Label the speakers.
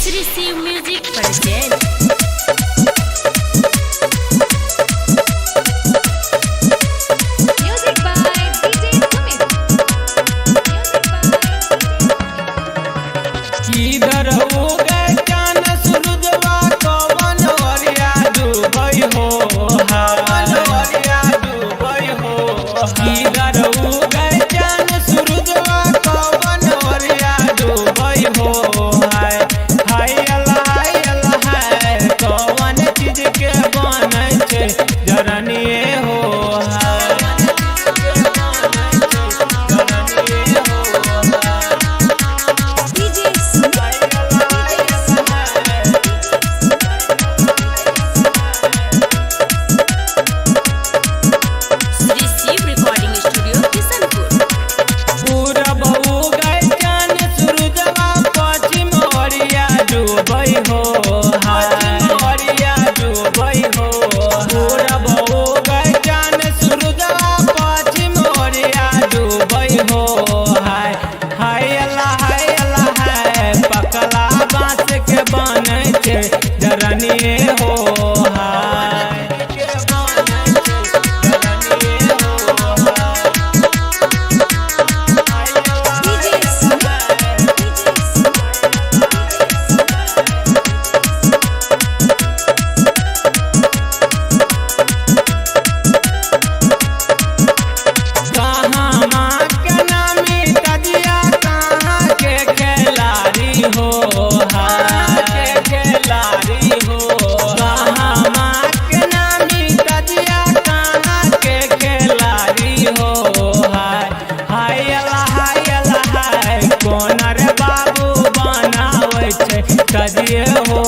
Speaker 1: Sri Shiv Music presents
Speaker 2: Music by DJ Sumit.
Speaker 3: किधर हो गए चान सूरजवा कवन वरिया डूबई हो हवन वरिया डूबई हो किधर हो गए चान सूरजवा कवन वरिया डूबई हो हाय हाय अल्लाह हाय कवन चीज के बनै छै जरनिए हो हाय
Speaker 2: DJ Sumit.
Speaker 1: Sri Shiv Recording Studio, Kisanpur.
Speaker 3: पूरब हो गए चान सूरजवा पश्चिम ओरिया डूबई हो पश्चिम ओरिया डूबई हो पूरब हो गए चान सूरजवा पश्चिम ओरिया डूबई हो हाय हाय अल्लाह हाय पकला बांस के बनै छै जरनिए हो हाय के बनै छै जरनिए हो
Speaker 2: DJ Sumit.
Speaker 3: कहाँ माँ के नामी तजिया कहाँ के खिलाड़ी हो हाँ के खिलाड़ी हो कहाँ माँ के नामी तजिया कहाँ के खिलाड़ी हो हाय हाय अल्लाह हाय कोन रे बाबू बनावे छै तजिए हो